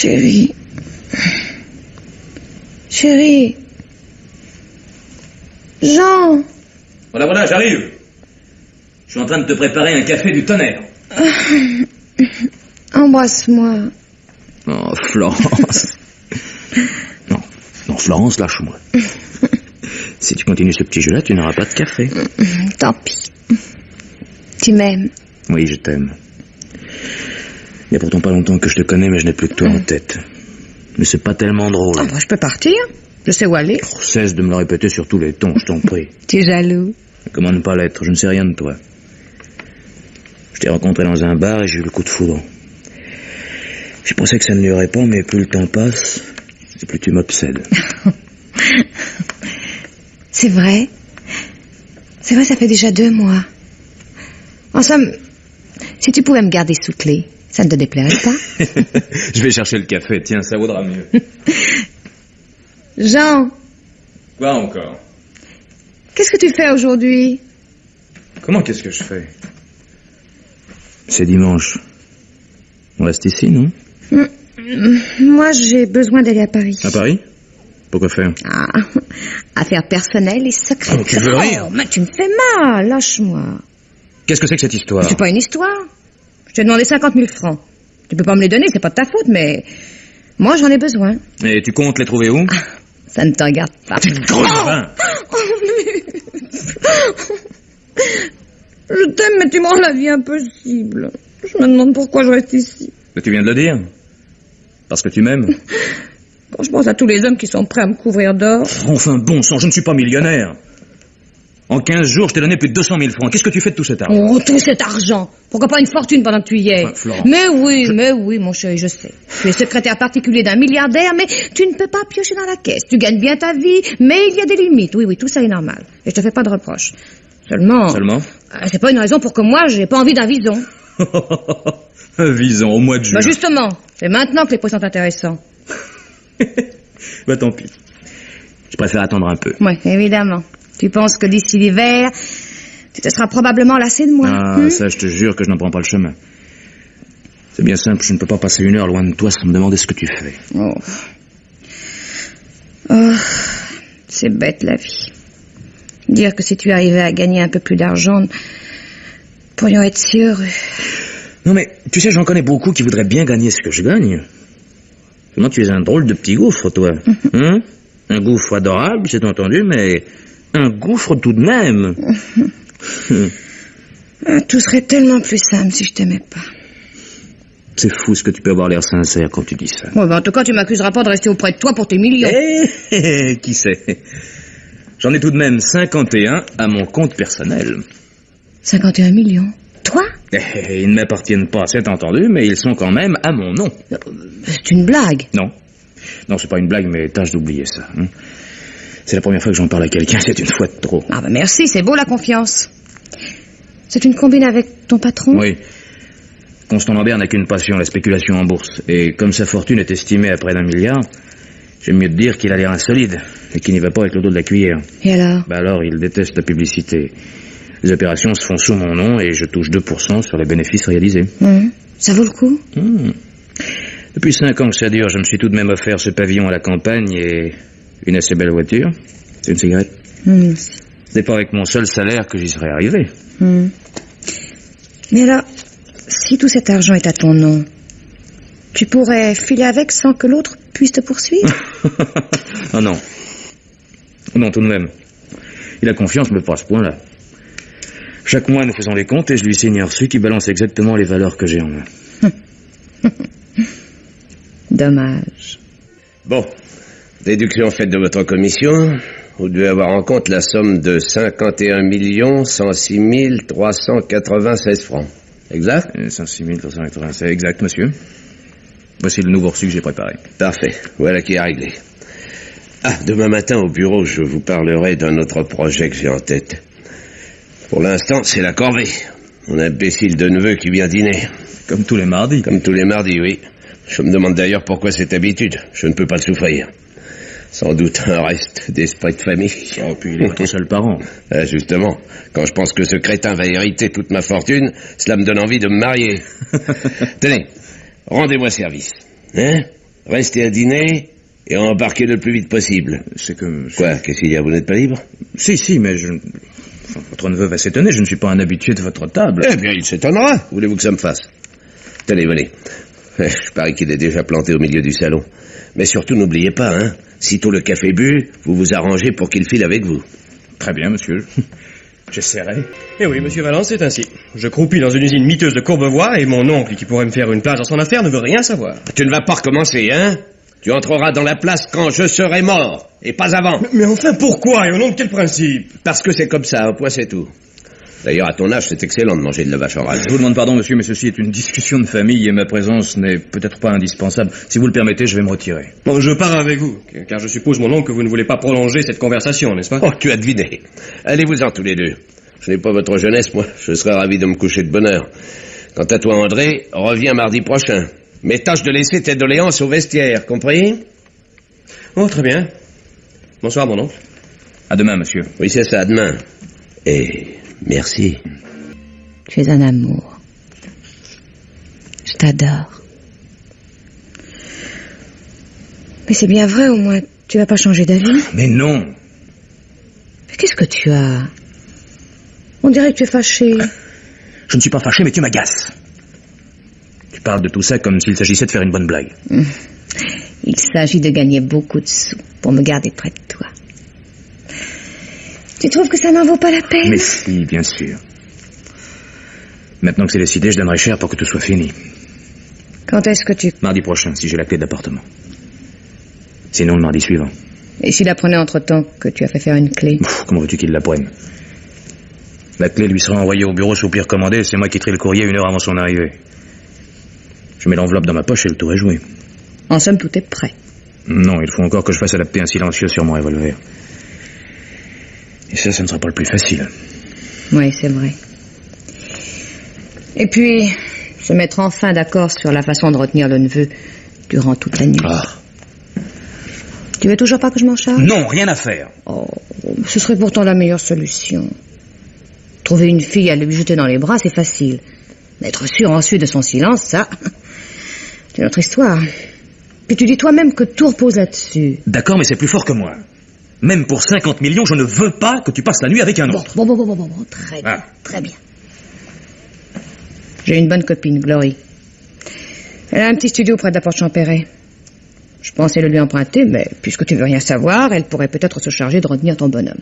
Chérie. Chérie. Jean. Voilà, j'arrive. Je suis en train de te préparer un café du tonnerre. Embrasse-moi. Oh, Florence. Non, Florence, lâche-moi. Si tu continues ce petit jeu-là, tu n'auras pas de café. Tant pis. Tu m'aimes? Oui, je t'aime. Il n'y a pourtant pas longtemps que je te connais, mais je n'ai plus que toi en tête. Mais c'est pas tellement drôle. Ah, je peux partir. Je sais où aller. Cesse de me le répéter sur tous les tons, je t'en prie. Tu es jaloux? Comment ne pas l'être? Je ne sais rien de toi. Je t'ai rencontré dans un bar et j'ai eu le coup de foudre. Je pensais que ça ne durerait pas, mais plus le temps passe, et plus tu m'obsèdes. C'est vrai. C'est vrai, ça fait déjà 2 mois. En somme, si tu pouvais me garder sous clé, ça ne te déplairait pas? Je vais chercher le café, tiens, ça vaudra mieux. Jean. Quoi encore? Qu'est-ce que tu fais aujourd'hui? Comment qu'est-ce que je fais? C'est dimanche. On reste ici, non? Moi, j'ai besoin d'aller à Paris. À Paris? Pourquoi faire? Affaires personnelles et secrètes. Oh, tu veux rire? Mais tu me fais mal, lâche-moi. Qu'est-ce que c'est que cette histoire? C'est pas une histoire. Je t'ai demandé 50 000 francs. Tu peux pas me les donner, c'est pas de ta faute, mais moi, j'en ai besoin. Et tu comptes les trouver où? Ça ne te regarde pas. Gros vin. Je t'aime, mais tu me rends la vie impossible. Je me demande pourquoi je reste ici. Mais tu viens de le dire. Parce que tu m'aimes. Quand je pense à tous les hommes qui sont prêts à me couvrir d'or... Enfin, bon sang, je ne suis pas millionnaire. En 15 jours, je t'ai donné plus de 200 000 francs. Qu'est-ce que tu fais de tout cet argent? Oh, tout cet argent! Pourquoi pas une fortune pendant que tu y es? Florence. Mais oui, mon chéri, je sais. Tu es secrétaire particulier d'un milliardaire, mais tu ne peux pas piocher dans la caisse. Tu gagnes bien ta vie, mais il y a des limites. Oui, tout ça est normal. Et je te fais pas de reproches. Seulement? C'est pas une raison pour que moi, j'ai pas envie d'un vison. Un vison, au mois de juin. Bah justement, c'est maintenant que les prix sont intéressants. Bah tant pis. Je préfère attendre un peu. Oui, évidemment. Tu penses que d'ici l'hiver, tu te seras probablement lassé de moi. Ça, je te jure que je n'en prends pas le chemin. C'est bien simple, je ne peux pas passer 1 heure loin de toi sans me demander ce que tu fais. C'est bête la vie. Dire que si tu arrivais à gagner un peu plus d'argent, nous pourrions être si heureux. Non mais, tu sais, j'en connais beaucoup qui voudraient bien gagner ce que je gagne. Moi, tu es un drôle de petit gouffre, toi. Un gouffre adorable, c'est entendu, mais un gouffre tout de même. Tout serait tellement plus simple si je t'aimais pas. C'est fou ce que tu peux avoir l'air sincère quand tu dis ça. En tout cas, tu m'accuseras pas de rester auprès de toi pour tes millions. Qui sait? J'en ai tout de même 51 à mon compte personnel. 51 millions? Toi? Ils ne m'appartiennent pas, c'est entendu, mais ils sont quand même à mon nom. C'est une blague? Non, c'est pas une blague, mais tâche d'oublier ça. C'est la première fois que j'en parle à quelqu'un, c'est une fois de trop. Merci, c'est beau la confiance. C'est une combine avec ton patron? Oui. Constant Lambert n'a qu'une passion, la spéculation en bourse. Et comme sa fortune est estimée à près d'1 milliard, j'aime mieux te dire qu'il a l'air insolide et qu'il n'y va pas avec le dos de la cuillère. Et alors? Alors, il déteste la publicité. Les opérations se font sous mon nom et je touche 2% sur les bénéfices réalisés. Ça vaut le coup? Depuis 5 ans que ça dure, je me suis tout de même offert ce pavillon à la campagne et une assez belle voiture. C'est une cigarette? C'est pas avec mon seul salaire que j'y serais arrivé. Mais alors, si tout cet argent est à ton nom, tu pourrais filer avec sans que l'autre puisse te poursuivre? Oh non. Non, tout de même. Il a confiance, mais pas à ce point-là. Chaque mois, nous faisons les comptes et je lui signe un reçu qui balance exactement les valeurs que j'ai en main. Dommage. Bon, déduction faite de votre commission, vous devez avoir en compte la somme de 51 106 396 francs. Exact? 106 396, exact, monsieur. Voici le nouveau reçu que j'ai préparé. Parfait, voilà qui est réglé. Demain matin au bureau, je vous parlerai d'un autre projet que j'ai en tête. Pour l'instant, c'est la corvée. Mon imbécile de neveu qui vient dîner. Comme tous les mardis. Comme tous les mardis, oui. Je me demande d'ailleurs pourquoi cette habitude. Je ne peux pas le souffrir. Sans doute un reste d'esprit de famille. Puis il est pas ton seul parent. Justement, quand je pense que ce crétin va hériter toute ma fortune, cela me donne envie de me marier. Tenez, rendez-moi service. restez à dîner et embarquez le plus vite possible. C'est que... Quoi, qu'est-ce qu'il y a, vous n'êtes pas libre? Si, mais je... Enfin, votre neveu va s'étonner, je ne suis pas un habitué de votre table. Eh bien, il s'étonnera. Voulez-vous que ça me fasse? Tenez, venez. Je parie qu'il est déjà planté au milieu du salon. Mais surtout, n'oubliez pas, hein, sitôt le café bu, vous vous arrangez pour qu'il file avec vous. Très bien, monsieur. J'essaierai. Eh oui, monsieur Valence, c'est ainsi. Je croupis dans une usine miteuse de Courbevoie et mon oncle, qui pourrait me faire une place dans son affaire, ne veut rien savoir. Tu ne vas pas recommencer, hein? Tu entreras dans la place quand je serai mort, et pas avant. Mais enfin, pourquoi? Et au nom de quel principe? Parce que c'est comme ça, un point c'est tout. D'ailleurs, à ton âge, c'est excellent de manger de la vache en rage. Je vous demande pardon, monsieur, mais ceci est une discussion de famille et ma présence n'est peut-être pas indispensable. Si vous le permettez, je vais me retirer. Bon, je pars avec vous, car je suppose, mon oncle, que vous ne voulez pas prolonger cette conversation, n'est-ce pas? Oh, tu as deviné. Allez-vous-en tous les deux. Je n'ai pas votre jeunesse, moi. Je serais ravi de me coucher de bonne heure. Quant à toi, André, reviens mardi prochain. Mais tâche de laisser tes doléances au vestiaire, compris? Oh, très bien. Bonsoir, mon oncle. À demain, monsieur. Oui, c'est ça, à demain. Et merci. Tu es un amour. Je t'adore. Mais c'est bien vrai, au moins, tu vas pas changer d'avis? Mais non. Mais qu'est-ce que tu as? On dirait que tu es fâché. Je ne suis pas fâché, mais tu m'agaces. Tu parles de tout ça comme s'il s'agissait de faire une bonne blague. Il s'agit de gagner beaucoup de sous pour me garder près de toi. Tu trouves que ça n'en vaut pas la peine? Mais si, bien sûr. Maintenant que c'est décidé, je donnerai cher pour que tout soit fini. Quand est-ce que tu... Mardi prochain, si j'ai la clé d'appartement. Sinon, le mardi suivant. Et s'il apprenait entre-temps que tu as fait faire une clé? Comment veux-tu qu'il l'apprenne? La clé lui sera envoyée au bureau sous pli recommandé et c'est moi qui trie le courrier 1 heure avant son arrivée. Je mets l'enveloppe dans ma poche et le tour est joué. En somme, tout est prêt. Non, il faut encore que je fasse adapter un silencieux sur mon revolver. Et ça ne sera pas le plus facile. Oui, c'est vrai. Et puis, se mettre enfin d'accord sur la façon de retenir le neveu durant toute la nuit. Ah. Tu veux toujours pas que je m'en charge? Non, rien à faire. Oh, ce serait pourtant la meilleure solution. Trouver une fille à lui jeter dans les bras, c'est facile. Mais être sûr ensuite de son silence, ça... c'est notre histoire. Puis tu dis toi-même que tout repose là-dessus. D'accord, mais c'est plus fort que moi. Même pour 50 millions, je ne veux pas que tu passes la nuit avec un autre. Bon, très bien, très bien. J'ai une bonne copine, Glory. Elle a un petit studio près de la porte Champéret. Je pensais le lui emprunter, mais puisque tu veux rien savoir, elle pourrait peut-être se charger de retenir ton bonhomme.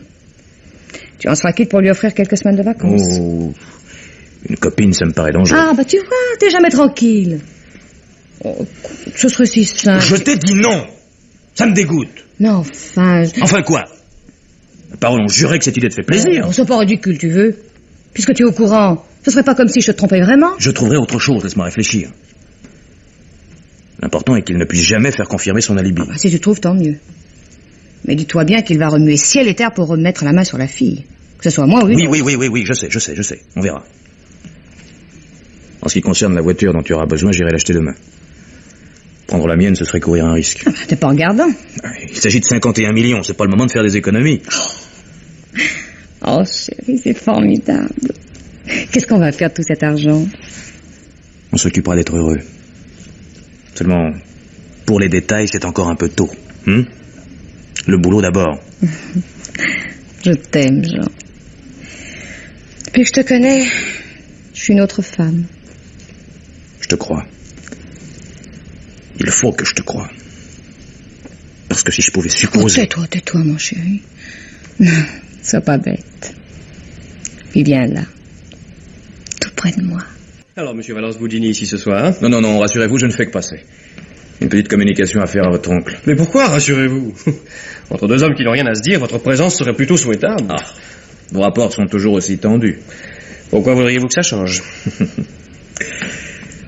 Tu en seras quitte pour lui offrir quelques semaines de vacances. Oh, une copine, ça me paraît dangereux. Ah, tu vois, t'es jamais tranquille. Oh, ce serait si simple. Je t'ai dit non. Ça me dégoûte. Non, enfin... Enfin quoi? Ma parole, on jurait que cette idée te fait plaisir. C'est pas ridicule, tu veux. Puisque tu es au courant, ce serait pas comme si je te trompais vraiment. Je trouverai autre chose, laisse-moi réfléchir. L'important est qu'il ne puisse jamais faire confirmer son alibi. Si tu trouves, tant mieux. Mais dis-toi bien qu'il va remuer ciel et terre pour remettre la main sur la fille. Que ce soit moi ou lui. Oui, je sais. On verra. En ce qui concerne la voiture dont tu auras besoin, j'irai l'acheter demain. Prendre la mienne, ce serait courir un risque. T'es pas regardant. Il s'agit de 51 millions, c'est pas le moment de faire des économies. Oh, chérie, c'est formidable. Qu'est-ce qu'on va faire de tout cet argent? On s'occupera d'être heureux. Seulement, pour les détails, c'est encore un peu tôt. Le boulot d'abord. Je t'aime, Jean. Depuis que je te connais, je suis une autre femme. Je te crois. Il faut que je te croie. Parce que si je pouvais supposer... Tais-toi, mon chéri. Non, sois pas bête. Puis viens là. Tout près de moi. Alors, monsieur Valence, vous dînez ici ce soir, hein? Non, rassurez-vous, je ne fais que passer. Une petite communication à faire à votre oncle. Mais pourquoi, rassurez-vous? Entre deux hommes qui n'ont rien à se dire, votre présence serait plutôt souhaitable. Ah, vos rapports sont toujours aussi tendus. Pourquoi voudriez-vous que ça change?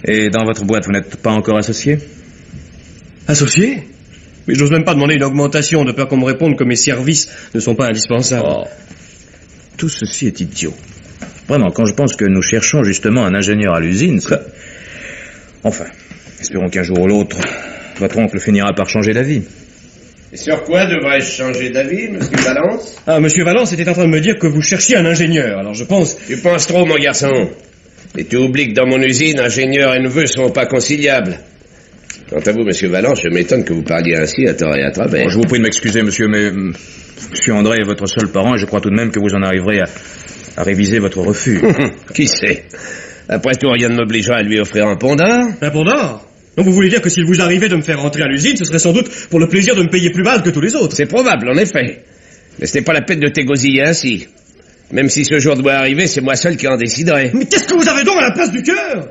Et dans votre boîte, vous n'êtes pas encore associé? Associé? Mais j'ose même pas demander une augmentation de peur qu'on me réponde que mes services ne sont pas indispensables. Oh. Tout ceci est idiot. Vraiment, quand je pense que nous cherchons justement un ingénieur à l'usine, ça... Enfin, espérons qu'un jour ou l'autre, votre oncle finira par changer d'avis. Et sur quoi devrais-je changer d'avis, monsieur Valence? Ah, monsieur Valence était en train de me dire que vous cherchiez un ingénieur, alors je pense... Tu penses trop, mon garçon. Et tu oublies que dans mon usine, ingénieur et neveu sont pas conciliables. Quant à vous, monsieur Valence, je m'étonne que vous parliez ainsi à tort et à travers. Bon, je vous prie de m'excuser, monsieur, mais monsieur André est votre seul parent et je crois tout de même que vous en arriverez à réviser votre refus. Qui sait? Après tout, rien ne m'obligerait à lui offrir un pont d'or. Un pont d'or? Donc vous voulez dire que s'il vous arrivait de me faire rentrer à l'usine, ce serait sans doute pour le plaisir de me payer plus mal que tous les autres? C'est probable, en effet. Mais ce n'est pas la peine de t'égosiller ainsi. Même si ce jour doit arriver, c'est moi seul qui en déciderai. Mais qu'est-ce que vous avez donc à la place du cœur?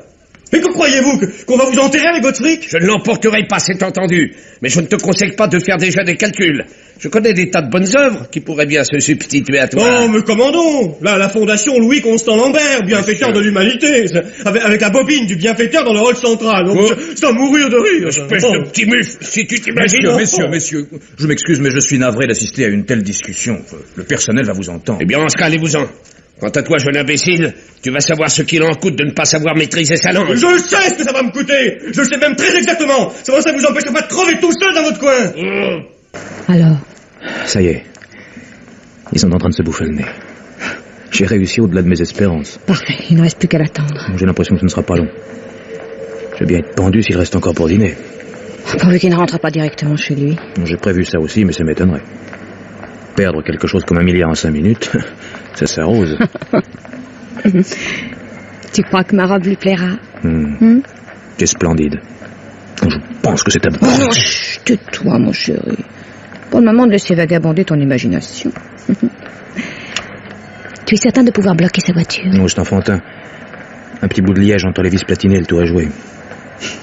Et que croyez-vous qu'on va vous enterrer avec votre fric? Je ne l'emporterai pas, c'est entendu. Mais je ne te conseille pas de faire déjà des calculs. Je connais des tas de bonnes œuvres qui pourraient bien se substituer à toi. Oh, mais commandons! Là, la fondation Louis-Constant Lambert, bienfaiteur de l'humanité, avec la bobine du bienfaiteur dans le hall central. Donc, c'est à mourir de rire. Espèce de petit mufle, si tu t'imagines... Messieurs, je m'excuse, mais je suis navré d'assister à une telle discussion. Le personnel va vous entendre. Eh bien, en ce cas, allez-vous-en. Quant à toi, jeune imbécile, tu vas savoir ce qu'il en coûte de ne pas savoir maîtriser sa langue. Je sais ce que ça va me coûter. Je le sais même très exactement. C'est pour ça que vous empêchez pas de crever tout seul dans votre coin. Alors? Ça y est. Ils sont en train de se bouffer le nez. J'ai réussi au-delà de mes espérances. Parfait, il ne reste plus qu'à l'attendre. J'ai l'impression que ce ne sera pas long. Je vais bien être pendu s'il reste encore pour dîner. Pourvu qu'il ne rentre pas directement chez lui. J'ai prévu ça aussi, mais ça m'étonnerait. Perdre quelque chose comme 1 milliard en 5 minutes, ça s'arrose. Tu crois que ma robe lui plaira? C'est splendide. Quand je pense que c'est abusé. Oh, chut, tais-toi, mon chéri. Pas le moment de laisser vagabonder ton imagination. Tu es certain de pouvoir bloquer sa voiture? Non, c'est enfantin. Un petit bout de liège entre les vis platinées et le tout à jouer.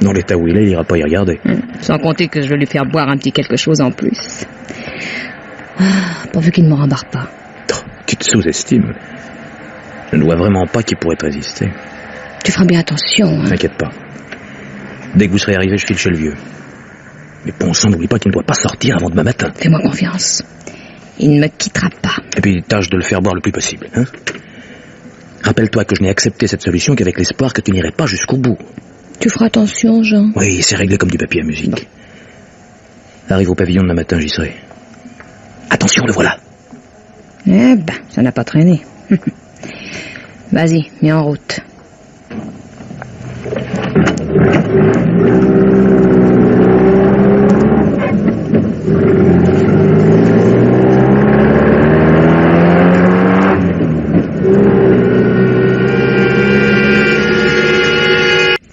Dans l'état où il est, il ira pas y regarder. Sans compter que je vais lui faire boire un petit quelque chose en plus. Pourvu qu'il ne me rembarre pas. Tu te sous-estimes. Je ne vois vraiment pas qui pourrait te résister. Tu feras bien attention. Hein. T'inquiète pas. Dès que vous serez arrivé, je file chez le vieux. Mais bon sang, n'oublie pas qu'il ne doit pas sortir avant demain matin. Fais-moi confiance. Il ne me quittera pas. Et puis tâche de le faire boire le plus possible. Hein. Rappelle-toi que je n'ai accepté cette solution qu'avec l'espoir que tu n'irais pas jusqu'au bout. Tu feras attention, Jean. Oui, c'est réglé comme du papier à musique. Bon. Arrive au pavillon demain matin, j'y serai. Attention, le voilà. Eh ben, ça n'a pas traîné. Vas-y, mets en route.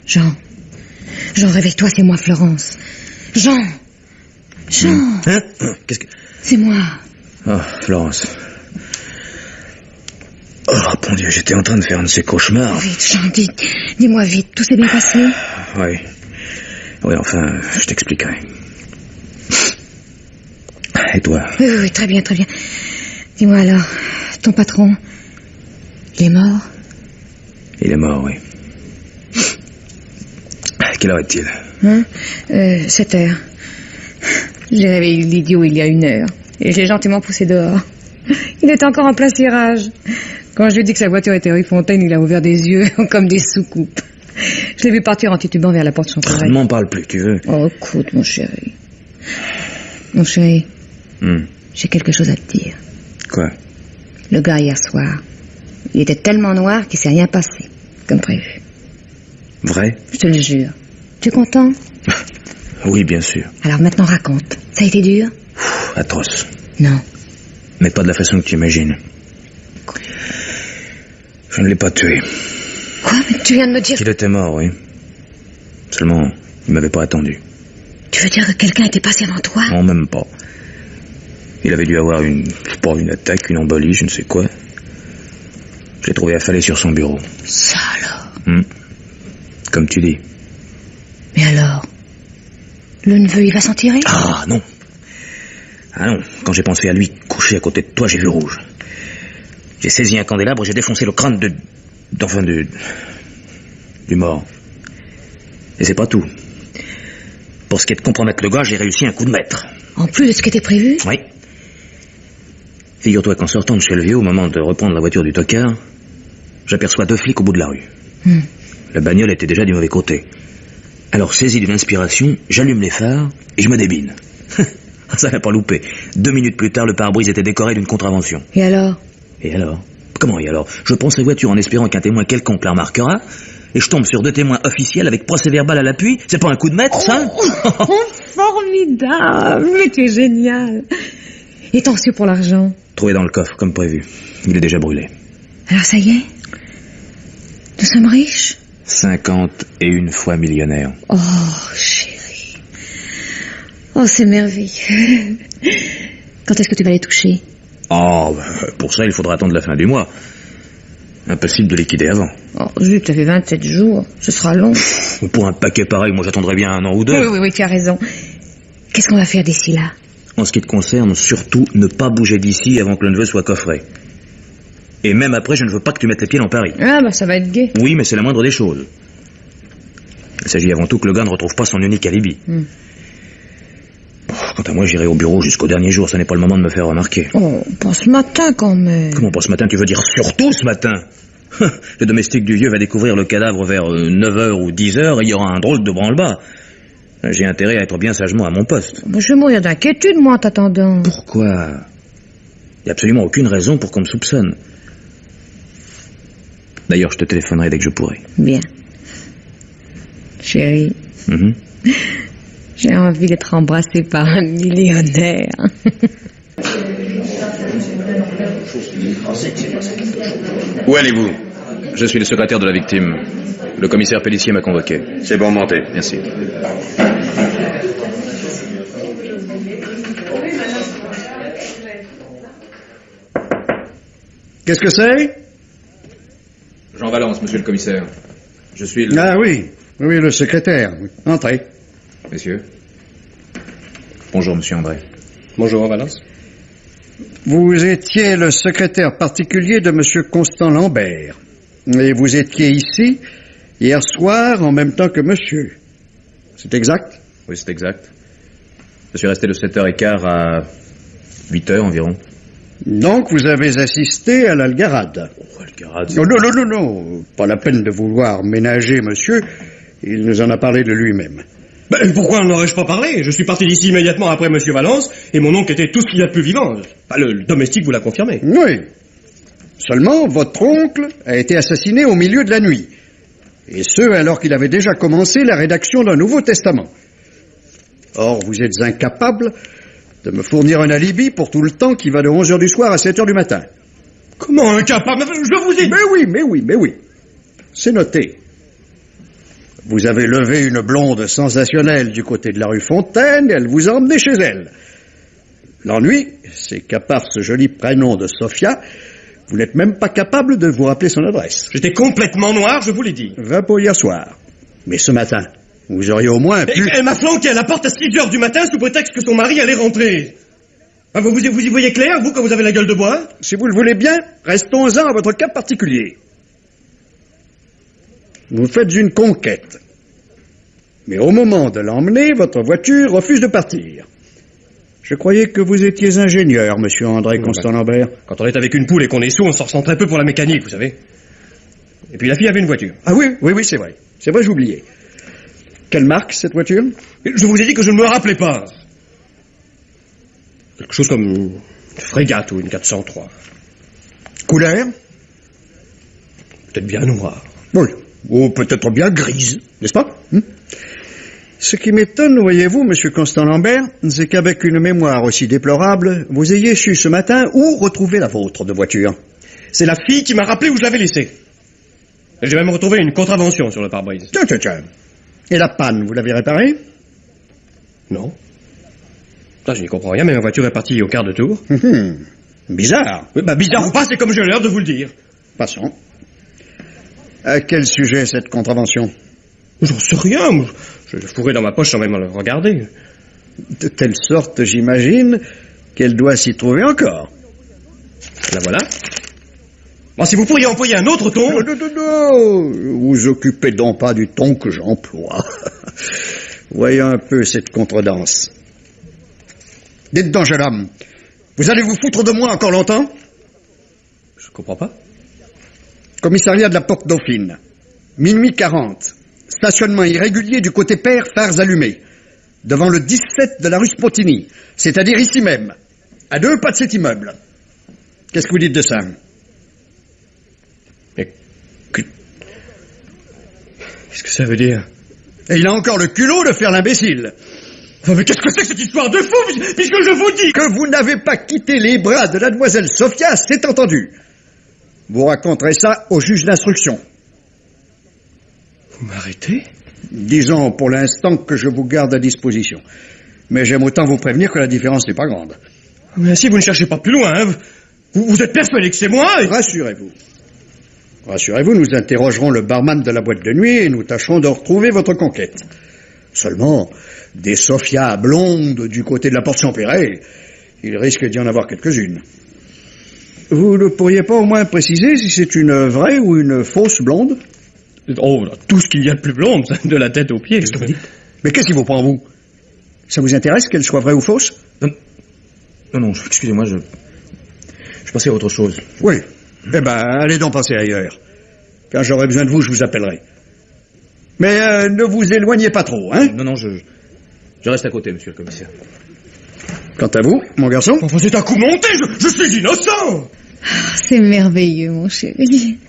Jean, réveille-toi, c'est moi, Florence. Jean. Hein? Qu'est-ce que... C'est moi. Oh, Florence. Oh, bon Dieu, j'étais en train de faire un de ces cauchemars. Vite, Jean, dis-moi vite, tout s'est bien passé? Oui. Oui, enfin, je t'expliquerai. Et toi? Oui, très bien, très bien. Dis-moi alors, ton patron, il est mort? Il est mort, oui. Quelle heure est-il? 7 heures. J'ai réveillé l'idiot il y a 1 heure. Et je l'ai gentiment poussé dehors. Il était encore en plein cirage. Quand je lui ai dit que sa voiture était rue Fontaine, il a ouvert des yeux comme des soucoupes. Je l'ai vu partir en titubant vers la porte de son travail. Ne m'en parle plus, tu veux? Oh, écoute, mon chéri. Mon chéri, j'ai quelque chose à te dire. Quoi? Le gars, hier soir, il était tellement noir qu'il s'est rien passé, comme prévu. Vrai? Je te le jure. Tu es content? Oui, bien sûr. Alors maintenant, raconte. Ça a été dur? Atroce. Non. Mais pas de la façon que tu imagines. Je ne l'ai pas tué. Quoi? Mais tu viens de me dire... Il était mort, oui. Seulement, il m'avait pas attendu. Tu veux dire que quelqu'un était passé avant toi? Non, même pas. Il avait dû avoir une attaque, une embolie, je ne sais quoi. Je l'ai trouvé affalé sur son bureau. Ça alors? Comme tu dis. Mais alors? Le neveu, il va s'en tirer? Ah, non. Ah non, quand j'ai pensé à lui couché à côté de toi, j'ai vu rouge. J'ai saisi un candélabre et j'ai défoncé le crâne du mort. Et c'est pas tout. Pour ce qui est de compromettre le gars, j'ai réussi un coup de maître. En plus de ce qui était prévu? Oui. Figure-toi qu'en sortant de chez le vieux, au moment de reprendre la voiture du tocard, j'aperçois 2 flics au bout de la rue. La bagnole était déjà du mauvais côté. Alors, saisi d'une inspiration, j'allume les phares et je me débine. Ça n'a pas loupé. 2 minutes plus tard, le pare-brise était décoré d'une contravention. Et alors? Et alors? Comment et alors? Je ponce la voiture en espérant qu'un témoin quelconque la remarquera, Et je tombe sur 2 témoins officiels avec procès-verbal à l'appui. C'est pas un coup de maître, ça? Formidable. Mais tu es génial. Et t'en sais pour l'argent? Trouvé dans le coffre, comme prévu. Il est déjà brûlé. Alors ça y est? Nous sommes riches? 51 fois millionnaire. Oh, chérie. Oh, c'est merveilleux. Quand est-ce que tu vas les toucher? Oh, pour ça, il faudra attendre la fin du mois. Impossible de liquider avant. Oh, zut, ça fait 27 jours. Ce sera long. Pour un paquet pareil, moi j'attendrai bien 1 an ou 2. Oui, tu as raison. Qu'est-ce qu'on va faire d'ici là? En ce qui te concerne, surtout ne pas bouger d'ici avant que le neveu soit coffré. Et même après, je ne veux pas que tu mettes les pieds dans Paris. Ah, bah ça va être gai. Oui, mais c'est la moindre des choses. Il s'agit avant tout que le gars ne retrouve pas son unique alibi. Quant à moi, j'irai au bureau jusqu'au dernier jour. Ce n'est pas le moment de me faire remarquer. Oh, pas ce matin quand même. Comment pas ce matin? Tu veux dire surtout ce matin? Le domestique du vieux va découvrir le cadavre vers 9h ou 10h et il y aura un drôle de branle-bas. J'ai intérêt à être bien sagement à mon poste. Je vais mourir d'inquiétude, moi, en t'attendant. Pourquoi? Il n'y a absolument aucune raison pour qu'on me soupçonne. D'ailleurs, je te téléphonerai dès que je pourrai. Bien. Chérie. J'ai envie d'être embrassée par un millionnaire. Où allez-vous? Je suis le secrétaire de la victime. Le commissaire Pellissier m'a convoqué. C'est bon, montez. Merci. Qu'est-ce que c'est? Jean Valence, monsieur le commissaire. Je suis le... Ah oui, le secrétaire. Entrez. Messieurs. Bonjour, monsieur André. Bonjour, Valence. Vous étiez le secrétaire particulier de monsieur Constant Lambert. Et vous étiez ici hier soir en même temps que monsieur. C'est exact? Oui, c'est exact. Je suis resté de 7h15 à 8h environ. Donc vous avez assisté à l'algarade. Oh, algarade. Non. Pas la peine de vouloir ménager monsieur. Il nous en a parlé de lui-même. Ben, pourquoi n'aurais-je pas parlé? Je suis parti d'ici immédiatement après monsieur Valence, et mon oncle était tout ce qu'il y a de plus vivant. Le domestique vous l'a confirmé. Oui. Seulement, votre oncle a été assassiné au milieu de la nuit. Et ce, alors qu'il avait déjà commencé la rédaction d'un Nouveau Testament. Or, vous êtes incapable de me fournir un alibi pour tout le temps qui va de 11h du soir à 7h du matin. Comment incapable? Je vous ai... Mais oui. C'est noté. Vous avez levé une blonde sensationnelle du côté de la rue Fontaine et elle vous a emmené chez elle. L'ennui, c'est qu'à part ce joli prénom de Sophia, vous n'êtes même pas capable de vous rappeler son adresse. J'étais complètement noir, je vous l'ai dit. Va pour hier soir. Mais ce matin, vous auriez au moins pu... Elle m'a flanqué à la porte à 6h du matin sous prétexte que son mari allait rentrer. Ah, vous y voyez clair, vous, quand vous avez la gueule de bois? Si vous le voulez bien, restons-en à votre cas particulier. Vous faites une conquête. Mais au moment de l'emmener, votre voiture refuse de partir. Je croyais que vous étiez ingénieur, monsieur André Constant Lambert. Quand on est avec une poule et qu'on est sous, on s'en ressent très peu pour la mécanique, vous savez. Et puis la fille avait une voiture. Ah oui, c'est vrai. C'est vrai, j'oubliais. Quelle marque, cette voiture? Je vous ai dit que je ne me rappelais pas. Quelque chose comme une frégate ou une 403. Couleur? Peut-être bien noire. Oui, ou peut-être bien grise, n'est-ce pas? Ce qui m'étonne, voyez-vous, monsieur Constant Lambert, c'est qu'avec une mémoire aussi déplorable, vous ayez su ce matin où retrouver la vôtre de voiture. C'est la fille qui m'a rappelé où je l'avais laissée. J'ai même retrouvé une contravention sur le pare-brise. Tiens. Et la panne, vous l'avez réparée? Non. Ça, je n'y comprends rien, mais ma voiture est partie au quart de tour. Bizarre. Oui, bizarre ou pas, c'est comme j'ai l'air de vous le dire. Passons. À quel sujet cette contravention? J'en sais rien. Je l'ai fourré dans ma poche sans même le regarder. De telle sorte, j'imagine, qu'elle doit s'y trouver encore. La voilà. Bon, si vous pourriez employer un autre ton... Non. Vous occupez donc pas du ton que j'emploie. Voyons un peu cette contredanse. Dites donc, jeune homme, vous allez vous foutre de moi encore longtemps? Je comprends pas. Commissariat de la Porte Dauphine. Minuit 40. Stationnement irrégulier du côté père, phares allumés. Devant le 17 de la rue Spontini. C'est-à-dire ici même. À 2 pas de cet immeuble. Qu'est-ce que vous dites de ça? Qu'est-ce que ça veut dire? Et il a encore le culot de faire l'imbécile. Mais qu'est-ce que c'est que cette histoire de fou, puisque je vous dis que vous n'avez pas quitté les bras de mademoiselle Sophia, c'est entendu. Vous raconterez ça au juge d'instruction. Vous m'arrêtez? Disons pour l'instant que je vous garde à disposition. Mais j'aime autant vous prévenir que la différence n'est pas grande. Mais ainsi, vous ne cherchez pas plus loin, hein? Vous êtes persuadé que c'est moi et... Rassurez-vous. Rassurez-vous, nous interrogerons le barman de la boîte de nuit et nous tâcherons de retrouver votre conquête. Seulement, des Sophia blondes du côté de la porte Champéret, il risque d'y en avoir quelques-unes. Vous ne pourriez pas au moins préciser si c'est une vraie ou une fausse blonde? Oh, tout ce qu'il y a de plus blonde, de la tête aux pieds. Qu'est-ce que vous dites? Mais qu'est-ce qui vous prend, vous? Ça vous intéresse qu'elle soit vraie ou fausse? Non, excusez-moi, je pensais à autre chose. Oui. Eh ben, allez donc penser ailleurs. Quand j'aurai besoin de vous, je vous appellerai. Mais ne vous éloignez pas trop, hein? Non, je reste à côté, monsieur le commissaire. Quant à vous, mon garçon? Enfin, c'est un coup monté, je suis innocent! C'est merveilleux, mon chéri.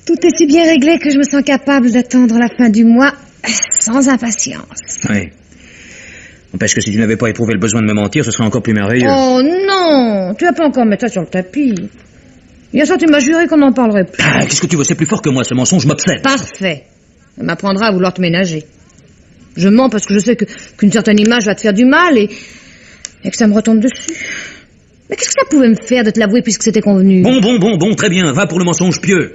Tout est si bien réglé que je me sens capable d'attendre la fin du mois sans impatience. Oui. N'empêche que si tu n'avais pas éprouvé le besoin de me mentir, ce serait encore plus merveilleux. Oh non! Tu vas pas encore mettre ça sur le tapis. Hier soir, tu m'as juré qu'on n'en parlerait plus. Ah, qu'est-ce que tu veux? C'est plus fort que moi, ce mensonge m'obsède. Parfait. Ça m'apprendra à vouloir te ménager. Je mens parce que je sais qu'une certaine image va te faire du mal et que ça me retombe dessus. Mais qu'est-ce que ça pouvait me faire de te l'avouer puisque c'était convenu? Bon, très bien, va pour le mensonge pieux.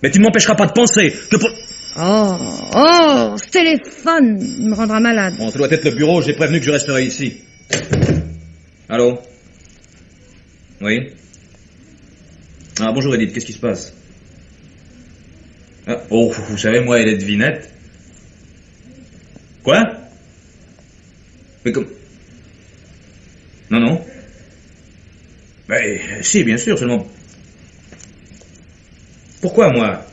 Mais tu ne m'empêcheras pas de penser que pour... Oh, ce téléphone me rendra malade. Bon, ça doit être le bureau, j'ai prévenu que je resterai ici. Allô? Oui? Ah, bonjour Edith, qu'est-ce qui se passe? Ah, oh, vous savez, moi et les devinettes. Quoi? Mais comme... Non. Ben, si, bien sûr, seulement... Pourquoi, moi?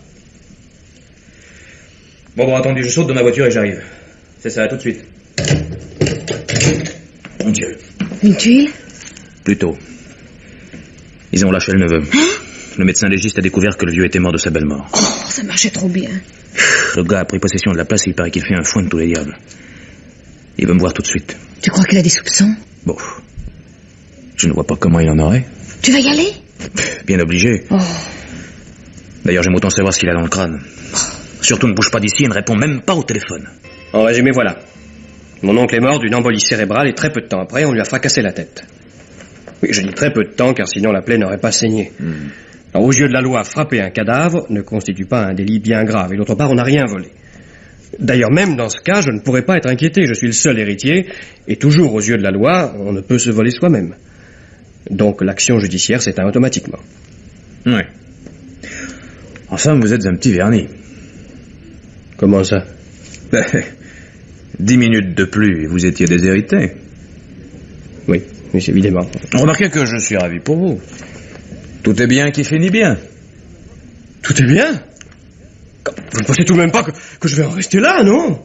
Bon, attendez, je saute de ma voiture et j'arrive. C'est ça, à tout de suite. Mon Dieu. Une tuile? Plutôt. Ils ont lâché le neveu. Hein? Le médecin légiste a découvert que le vieux était mort de sa belle mort. Oh, ça marchait trop bien. Le gars a pris possession de la place et il paraît qu'il fait un foin de tous les diables. Il veut me voir tout de suite. Tu crois qu'il a des soupçons? Bon. Je ne vois pas comment il en aurait. Tu vas y aller? Bien obligé. Oh. D'ailleurs, j'aime autant savoir ce qu'il a dans le crâne. Surtout ne bouge pas d'ici et ne réponds même pas au téléphone. En résumé, voilà. Mon oncle est mort d'une embolie cérébrale et très peu de temps après, on lui a fracassé la tête. Oui, je dis très peu de temps, car sinon la plaie n'aurait pas saigné. Alors, aux yeux de la loi, frapper un cadavre ne constitue pas un délit bien grave. Et d'autre part, on n'a rien volé. D'ailleurs, même dans ce cas, je ne pourrais pas être inquiété. Je suis le seul héritier. Et toujours, aux yeux de la loi, on ne peut se voler soi-même. Donc, l'action judiciaire s'éteint automatiquement. Oui. Enfin, vous êtes un petit vernis. Comment ça? 10 minutes de plus et vous étiez déshérité. Oui, c'est évidemment. Remarquez que je suis ravi pour vous. Tout est bien qui finit bien. Tout est bien? Vous ne pensez tout de même pas que je vais en rester là, non?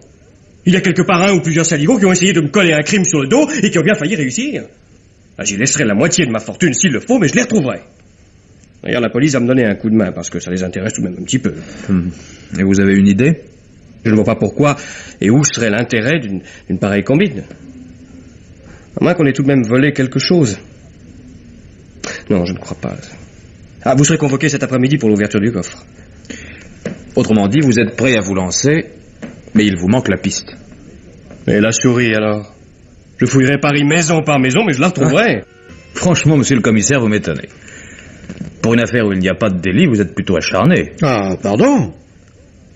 Il y a quelque part un ou plusieurs saligots qui ont essayé de me coller un crime sur le dos et qui ont bien failli réussir. J'y laisserai la moitié de ma fortune s'il le faut, mais je les retrouverai. D'ailleurs, la police va me donner un coup de main parce que ça les intéresse tout de même un petit peu. Et vous avez une idée? Je ne vois pas pourquoi et où serait l'intérêt d'une pareille combine. À moins qu'on ait tout de même volé quelque chose. Non, je ne crois pas. Ah, vous serez convoqué cet après-midi pour l'ouverture du coffre. Autrement dit, vous êtes prêt à vous lancer, mais il vous manque la piste. Et la souris, alors? Je fouillerai Paris maison par maison, mais je la retrouverai. Franchement, monsieur le commissaire, vous m'étonnez. Pour une affaire où il n'y a pas de délit, vous êtes plutôt acharné. Ah, pardon?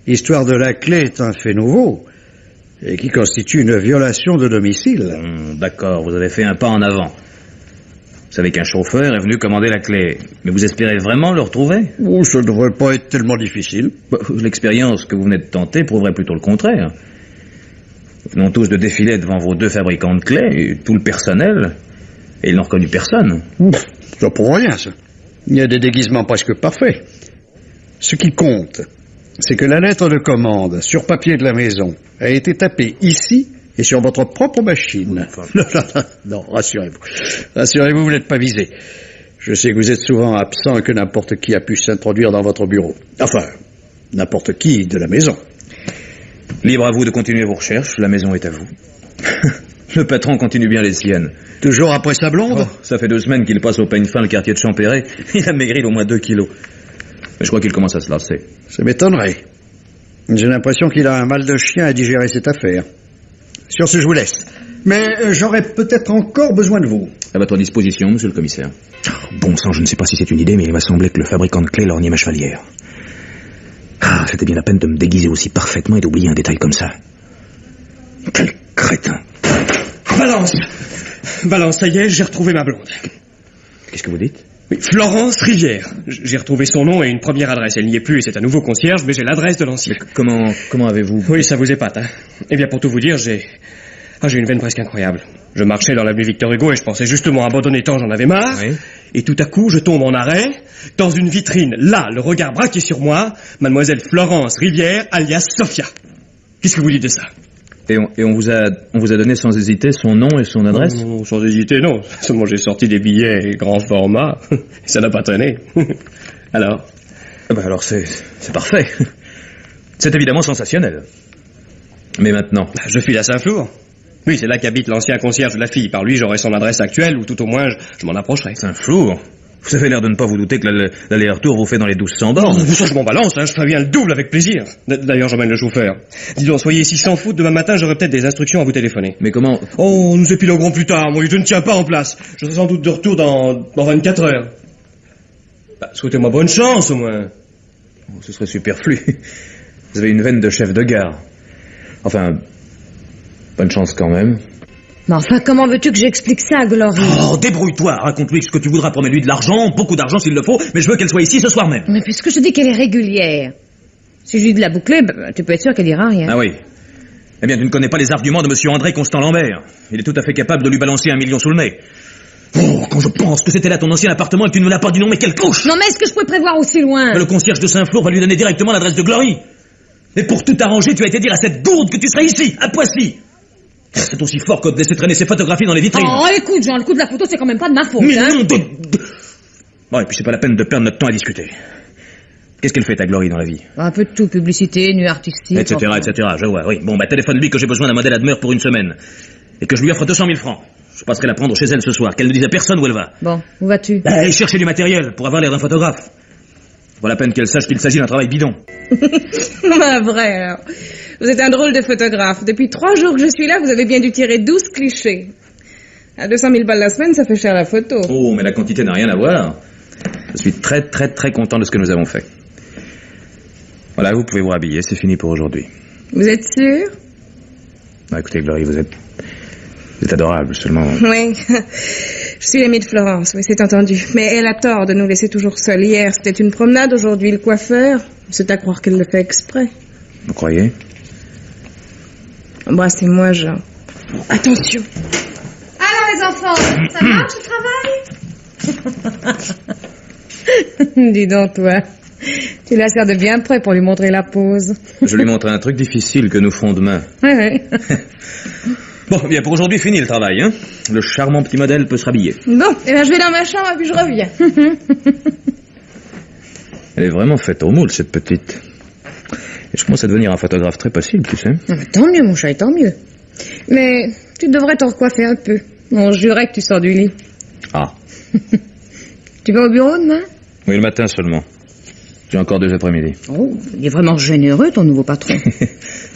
L'histoire de la clé est un fait nouveau, et qui constitue une violation de domicile. D'accord, vous avez fait un pas en avant. Vous savez qu'un chauffeur est venu commander la clé, mais vous espérez vraiment le retrouver? Oh, ça ne devrait pas être tellement difficile. L'expérience que vous venez de tenter prouverait plutôt le contraire. Nous venons tous de défiler devant vos 2 fabricants de clés, et tout le personnel, et ils n'ont reconnu personne. Ça prouve rien, ça. Il y a des déguisements presque parfaits. Ce qui compte, c'est que la lettre de commande sur papier de la maison a été tapée ici et sur votre propre machine. Non, rassurez-vous. Rassurez-vous, vous n'êtes pas visé. Je sais que vous êtes souvent absent et que n'importe qui a pu s'introduire dans votre bureau. Enfin, n'importe qui de la maison. Libre à vous de continuer vos recherches, la maison est à vous. Le patron continue bien les siennes. Toujours après sa blonde? Oh, ça fait 2 semaines qu'il passe au peigne fin le quartier de Champéret. Il a maigri d'au moins 2 kilos. Mais je crois qu'il commence à se lasser. Ça m'étonnerait. J'ai l'impression qu'il a un mal de chien à digérer cette affaire. Sur ce, je vous laisse. Mais j'aurais peut-être encore besoin de vous. À votre disposition, monsieur le commissaire. Bon sang, je ne sais pas si c'est une idée, mais il m'a semblé que le fabricant de clés lorgnait ma chevalière. Ah, c'était bien la peine de me déguiser aussi parfaitement et d'oublier un détail comme ça. Quel crétin. Valence, ça y est, j'ai retrouvé ma blonde. Qu'est-ce que vous dites? Oui, Florence Rivière. J'ai retrouvé son nom et une première adresse. Elle n'y est plus et c'est un nouveau concierge, mais j'ai l'adresse de l'ancien. Comment avez-vous... Oui, ça vous épate, hein. Eh bien, pour tout vous dire, j'ai une veine presque incroyable. Je marchais dans l'avenue Victor Hugo et je pensais justement abandonner tant j'en avais marre. Oui. Et tout à coup, je tombe en arrêt, dans une vitrine, là, le regard braqué sur moi, mademoiselle Florence Rivière, alias Sophia. Qu'est-ce que vous dites de ça? Et on vous a donné sans hésiter son nom et son adresse? Non, sans hésiter, non. Seulement j'ai sorti des billets grand format. Ça n'a pas traîné. Alors? Alors c'est parfait. C'est évidemment sensationnel. Mais maintenant? Je file à Saint-Flour. Oui, c'est là qu'habite l'ancien concierge de la fille. Par lui, j'aurai son adresse actuelle, ou tout au moins, je m'en approcherai. Saint-Flour? Vous avez l'air de ne pas vous douter que l'aller-retour vous fait dans les 1200 bornes. Oh, ça, je m'en balance, hein, je ferai bien le double avec plaisir. D'ailleurs, j'emmène le chauffeur. Dis donc, soyez ici sans faute, demain matin, j'aurai peut-être des instructions à vous téléphoner. Mais comment? Oh, nous épiloguerons plus tard, moi, je ne tiens pas en place. Je serai sans doute de retour dans 24 heures. Souhaitez-moi bonne chance, au moins. Oh, ce serait superflu. Vous avez une veine de chef de gare. Enfin, bonne chance quand même. Mais enfin, comment veux-tu que j'explique ça à Glory? Oh, débrouille-toi, raconte-lui ce que tu voudras, promets-lui de l'argent, beaucoup d'argent s'il le faut, mais je veux qu'elle soit ici ce soir même. Mais puisque je dis qu'elle est régulière, si je lui dis de la boucler, tu peux être sûr qu'elle dira rien. Ah oui. Eh bien, tu ne connais pas les arguments de monsieur André Constant-Lambert. Il est tout à fait capable de lui balancer 1 million sous le nez. Oh, quand je pense que c'était là ton ancien appartement et que tu ne me l'as pas dit non, mais quelle couche! Non, mais est-ce que je pourrais prévoir aussi loin? Le concierge de Saint-Flour va lui donner directement l'adresse de Glory. Et pour tout arranger, tu as été dire à cette gourde que tu serais ici, à Poissy. C'est aussi fort que de laisser traîner ses photographies dans les vitrines. Oh, écoute, Jean, le coup de la photo, c'est quand même pas de ma faute, mais hein. Non, Bon, et puis c'est pas la peine de perdre notre temps à discuter. Qu'est-ce qu'elle fait, ta Glory, dans la vie? Un peu de tout, publicité, nuit artistique... Etc., je vois, oui. Bon, téléphone-lui que j'ai besoin d'un modèle à demeure pour une semaine. Et que je lui offre 200 000 francs. Je passerai la prendre chez elle ce soir, qu'elle ne dise à personne où elle va. Bon, où vas-tu? Aller chercher du matériel, pour avoir l'air d'un photographe. Pas la peine qu'elle sache qu'il s'agit d'un travail bidon. Bah, vrai, alors. Vous êtes un drôle de photographe. Depuis 3 jours que je suis là, vous avez bien dû tirer 12 clichés. À 200 000 balles la semaine, ça fait cher la photo. Oh, mais la quantité n'a rien à voir. Je suis très, très, très content de ce que nous avons fait. Voilà, vous pouvez vous rhabiller, c'est fini pour aujourd'hui. Vous êtes sûr? Ah, écoutez, Glory, vous êtes adorable, seulement... Oui, je suis l'amie de Florence, oui, c'est entendu. Mais elle a tort de nous laisser toujours seuls. Hier, c'était une promenade, aujourd'hui, le coiffeur. C'est à croire qu'elle le fait exprès. Vous croyez? Embrassez-moi, Jean. Attention. Alors, les enfants, ça marche, le travail? Dis donc, toi. Tu la sers de bien près pour lui montrer la pose. Je lui montre un truc difficile que nous ferons demain. Oui. Bon, bien, pour aujourd'hui, fini le travail, hein. Le charmant petit modèle peut se rhabiller. Bon, et ben je vais dans ma chambre et puis je reviens. Elle est vraiment faite au moule, cette petite. Et je commence à devenir un photographe très possible, tu sais. Ah, bah, tant mieux, mon chat, tant mieux. Mais tu devrais t'en recoiffer un peu. On jurait que tu sors du lit. Ah. Tu vas au bureau demain? Oui, le matin seulement. J'ai encore 2 après-midi. Oh, il est vraiment généreux, ton nouveau patron.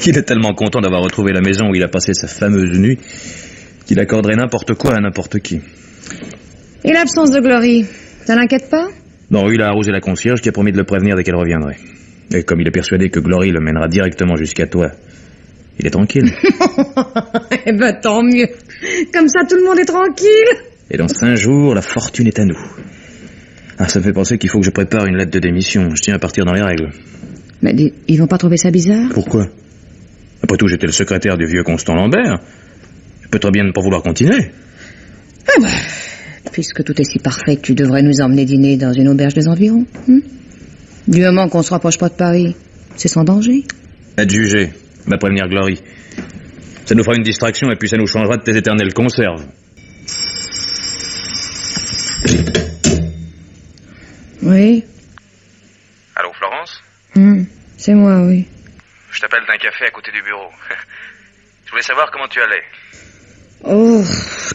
Il est tellement content d'avoir retrouvé la maison où il a passé sa fameuse nuit qu'il accorderait n'importe quoi à n'importe qui. Et l'absence de Glory, ça l'inquiète pas? Non, il a arrosé la concierge qui a promis de le prévenir dès qu'elle reviendrait. Et comme il est persuadé que Glory le mènera directement jusqu'à toi, il est tranquille. Eh ben, tant mieux. Comme ça, tout le monde est tranquille. Et dans 5 jours, la fortune est à nous. Ah, ça me fait penser qu'il faut que je prépare une lettre de démission. Je tiens à partir dans les règles. Mais ils vont pas trouver ça bizarre? Pourquoi? Après tout, j'étais le secrétaire du vieux Constant-Lambert. Je peux très bien ne pas vouloir continuer. Ah bah, puisque tout est si parfait, tu devrais nous emmener dîner dans une auberge des environs. Du moment qu'on se rapproche pas de Paris, c'est sans danger. À te juger, va prévenir Glory. Ça nous fera une distraction et puis ça nous changera de tes éternelles conserves. Oui. Allô, Florence? C'est moi, oui. Je t'appelle d'un café à côté du bureau. Je voulais savoir comment tu allais. Oh,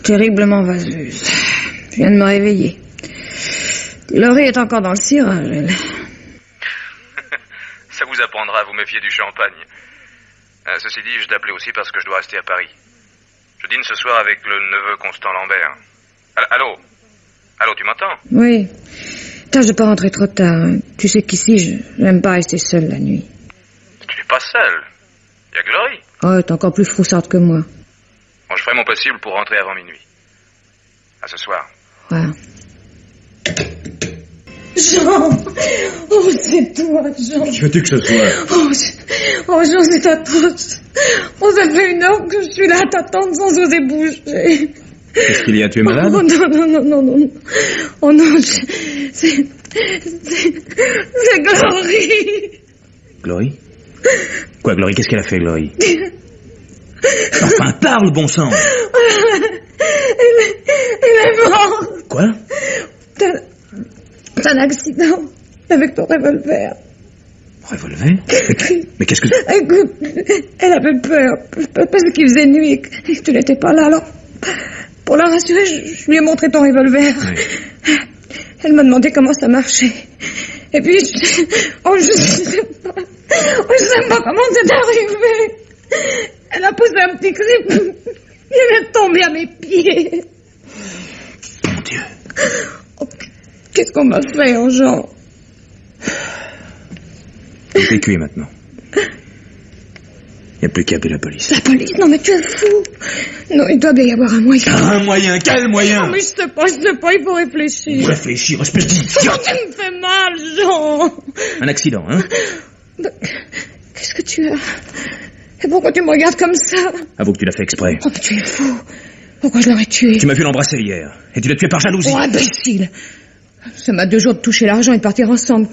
terriblement vaseuse. Je viens de me réveiller. Laurie est encore dans le cirage, elle. Ça vous apprendra à vous méfier du champagne. Ceci dit, je t'appelais aussi parce que je dois rester à Paris. Je dîne ce soir avec le neveu Constant Lambert. Allô? Allô, tu m'entends? Oui. Tâche de pas rentrer trop tard. Hein. Tu sais qu'ici, j'aime pas rester seule la nuit. Tu n'es pas seule. Il y a Glory. Oh, t'es encore plus froussarde que moi. Bon, je ferai mon possible pour rentrer avant minuit. À ce soir. Ouais. Jean! Oh, c'est toi, Jean! Qui veux-tu que ce soit? Oh, Jean, c'est atroce. Oh, ça fait 1 heure que je suis là à t'attendre sans oser bouger. Qu'est-ce qu'il y a? Tu es malade? Oh, non. Oh non, c'est Glory. Glory? Quoi, Glory? Qu'est-ce qu'elle a fait, Glory? Enfin, parle, bon sang! Elle est morte. Quoi? T'as un accident avec ton revolver. Revolver? Mais qu'est-ce que... Écoute, elle avait peur parce qu'il faisait nuit et que tu n'étais pas là. Alors, pour la rassurer, je lui ai montré ton revolver. Oui. Elle m'a demandé comment ça marchait. Et puis, je sais pas comment c'est arrivé. Elle a poussé un petit cri, il est tombé à mes pieds. Mon Dieu. Oh, qu'est-ce qu'on va faire, Jean? T'es cuit maintenant. Il n'y a plus qu'à appeler la police. La police? Non, mais tu es fou. Non, il doit bien y avoir un moyen. Un moyen? Quel moyen? Non, mais je sais pas, il faut réfléchir. Réfléchir, espèce d'idiote. Tu me fais mal, Jean. Un accident, hein? Qu'est-ce que tu as? Et pourquoi tu me regardes comme ça? Avoue que tu l'as fait exprès. Oh, mais tu es fou. Pourquoi je l'aurais tué? Tu m'as vu l'embrasser hier. Et tu l'as tué par jalousie. Oh, imbécile. Ça m'a 2 jours de toucher l'argent et de partir ensemble.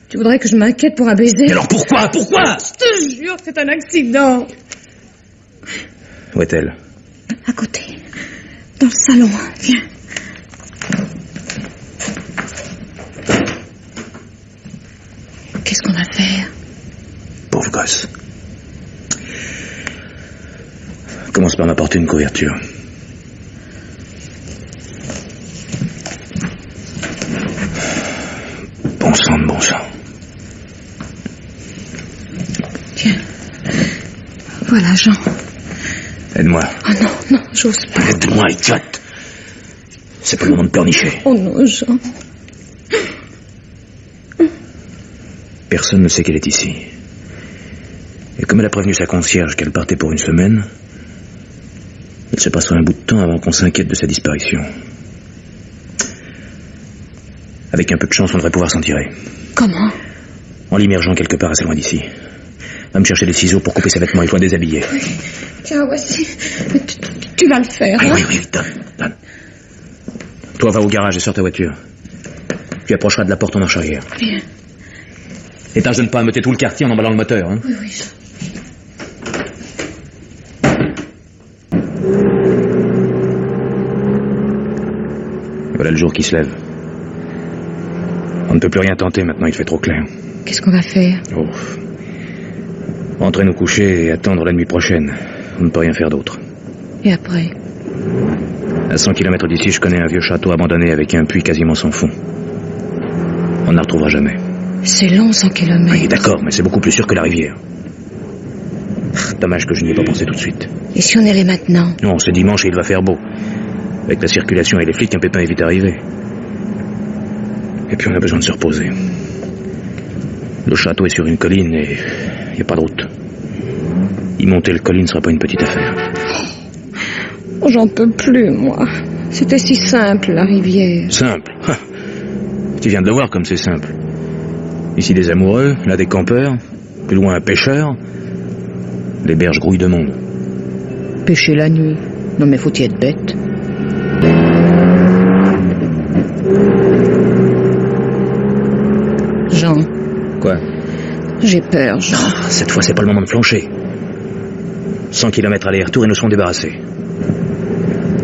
Tu voudrais que je m'inquiète pour un baiser? Mais alors pourquoi? Pourquoi? Je te jure que c'est un accident. Où est-elle? À côté. Dans le salon. Viens. Qu'est-ce qu'on va faire? Pauvre gosse. Commence par m'apporter une couverture. Bon sang de bon sang. Tiens. Voilà, Jean. Aide-moi. Oh non, j'ose pas. Aide-moi, idiote. C'est pas le moment de pleurnicher. Oh non, Jean. Personne ne sait qu'elle est ici. Et comme elle a prévenu sa concierge qu'elle partait pour 1 semaine, il se passera un bout de temps avant qu'on s'inquiète de sa disparition. Avec un peu de chance, on devrait pouvoir s'en tirer. Comment? En l'immergeant quelque part assez loin d'ici. Va me chercher des ciseaux pour couper ses vêtements, il faut la déshabiller. Oui. Tiens, voici. Tu vas le faire, hein? Oui, donne. Toi, va au garage et sors ta voiture. Tu approcheras de la porte en marche arrière. Bien. Et tâche de ne pas ameuter tout le quartier en emballant le moteur, hein? Oui. Voilà le jour qui se lève. On ne peut plus rien tenter maintenant, il fait trop clair. Qu'est-ce qu'on va faire? Oh. Rentrer nous coucher et attendre la nuit prochaine. On ne peut rien faire d'autre. Et après? À 100 km d'ici, je connais un vieux château abandonné avec un puits quasiment sans fond. On ne la retrouvera jamais. C'est long, 100 km. Oui, d'accord, mais c'est beaucoup plus sûr que la rivière. Dommage que je n'y ai pas pensé tout de suite. Et si on allait maintenant? Non, c'est dimanche et il va faire beau. Avec la circulation et les flics, un pépin est vite arrivé. Et puis on a besoin de se reposer. Le château est sur une colline et il n'y a pas de route. Y monter le colline ne sera pas une petite affaire. Oh, j'en peux plus, moi. C'était si simple, la rivière. Simple? Tu viens de le voir comme c'est simple. Ici des amoureux, là des campeurs, plus loin un pêcheur. Les berges grouillent de monde. Pêcher la nuit. Non mais faut y être bête. Jean. Quoi? J'ai peur, Jean. Non, cette fois c'est pas le moment de flancher. 100 km aller-retour et nous serons débarrassés.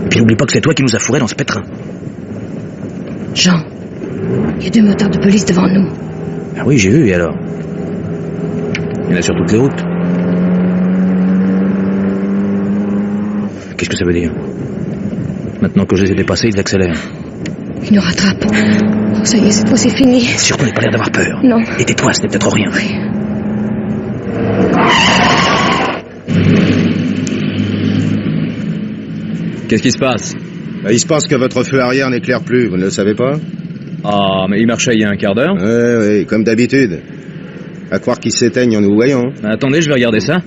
Puis n'oublie pas que c'est toi qui nous as fourrés dans ce pétrin. Jean, il y a 2 motards de police devant nous. Ah oui, j'ai vu, et alors? Il y en a sur toutes les routes. Qu'est-ce que ça veut dire? Maintenant que je les ai dépassés, ils accélèrent. Il nous rattrape. Oh, ça y est, cette fois c'est fini. Surtout, n'aie pas l'air d'avoir peur. Non. Et tais-toi, ce n'est peut-être rien. Oui. Qu'est-ce qui se passe? Il se passe que votre feu arrière n'éclaire plus, vous ne le savez pas? Ah, mais il marchait il y a un quart d'heure. Oui, comme d'habitude. À croire qu'ils s'éteignent en nous voyant. Attendez, je vais regarder ça.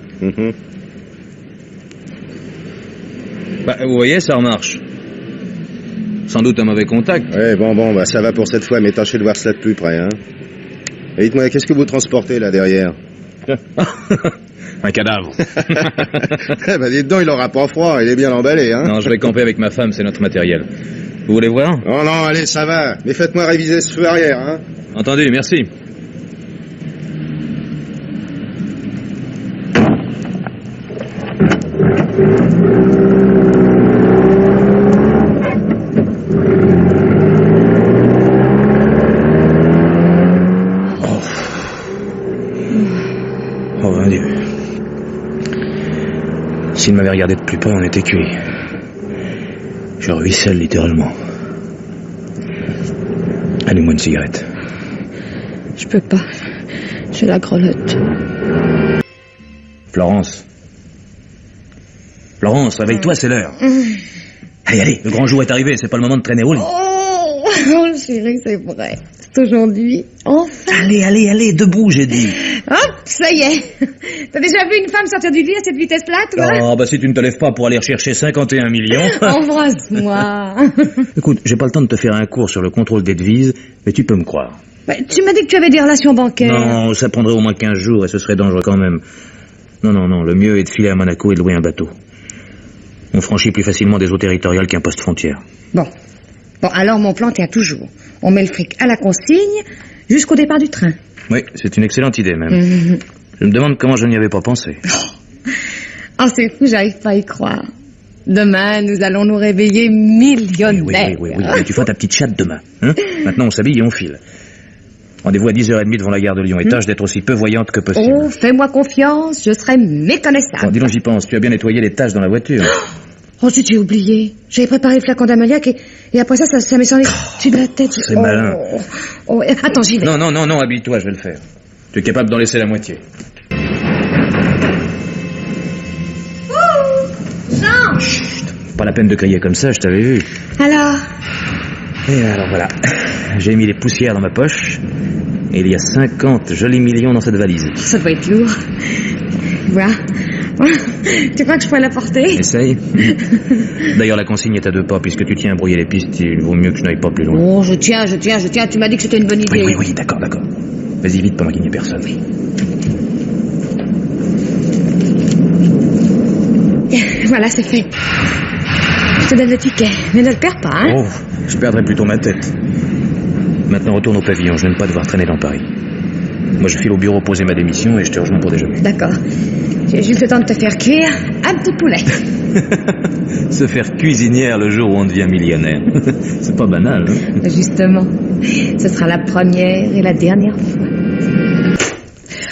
Bah, vous voyez, ça remarche. Sans doute un mauvais contact. Oui, bon, ça va pour cette fois, mais tâchez de voir cela de plus près, hein. Et dites-moi, qu'est-ce que vous transportez là derrière? Un cadavre. Dites donc, il aura pas froid, il est bien emballé, hein. Non, je vais camper avec ma femme, c'est notre matériel. Vous voulez voir? Oh non, allez, ça va. Mais faites-moi réviser ce feu arrière, hein. Entendu, merci. Oh, mon Dieu. S'il m'avait regardé de plus près, on était cuit. Je ruisselle littéralement. Allume-moi une cigarette. Je peux pas. J'ai la grelotte. Florence, réveille-toi, c'est l'heure. Allez, le grand jour est arrivé, c'est pas le moment de traîner au lit. Oh, chérie, c'est vrai. C'est aujourd'hui. Enfin. Allez, debout, j'ai dit. Hop, ça y est. T'as déjà vu une femme sortir du lit à cette vitesse-là, toi? Oh, bah si tu ne te lèves pas pour aller rechercher 51 millions... Embrasse-moi. Écoute, j'ai pas le temps de te faire un cours sur le contrôle des devises, mais tu peux me croire. Tu m'as dit que tu avais des relations bancaires. Non, ça prendrait au moins 15 jours et ce serait dangereux quand même. Non, le mieux est de filer à Monaco et de louer un bateau. On franchit plus facilement des eaux territoriales qu'un poste frontière. Bon, alors mon plan tient toujours. On met le fric à la consigne jusqu'au départ du train. Oui, c'est une excellente idée même. Je me demande comment je n'y avais pas pensé. Oh, c'est fou, j'arrive pas à y croire. Demain, nous allons nous réveiller millionnaires. Oui, mais tu feras ta petite chatte demain. Hein? Maintenant, on s'habille et on file. Rendez-vous à 10h30 devant la gare de Lyon et tâche d'être aussi peu voyante que possible. Oh, fais-moi confiance, je serai méconnaissable. Bon, dis donc, j'y pense. Tu as bien nettoyé les taches dans la voiture. Oh, tu t'es oublié. J'avais préparé le flacon d'ammoniac et après ça m'est sorti dessus de la tête. C'est malin. Oh, attends, j'y vais. Non, habille-toi, je vais le faire. Tu es capable d'en laisser la moitié. Jean! Chut, pas la peine de crier comme ça, je t'avais vu. Alors? Et alors voilà, j'ai mis les poussières dans ma poche et il y a 50 jolis millions dans cette valise. Ça doit être lourd. Voilà. Tu crois que je pourrais la porter? Essaye. D'ailleurs, la consigne est à 2 pas. Puisque tu tiens à brouiller les pistes, il vaut mieux que je n'aille pas plus loin. Oh, je tiens. Tu m'as dit que c'était une bonne idée. Oui, d'accord. Vas-y vite pendant qu'il n'y ait personne. Oui. Voilà, c'est fait. Je te donne le ticket, mais ne le perds pas, hein? Oh, je perdrais plutôt ma tête. Maintenant, retourne au pavillon. Je n'aime pas devoir traîner dans Paris. Moi, je file au bureau poser ma démission et je te rejoins pour déjeuner. D'accord. J'ai juste le temps de te faire cuire un petit poulet. Se faire cuisinière le jour où on devient millionnaire. C'est pas banal, hein? Justement. Ce sera la première et la dernière fois.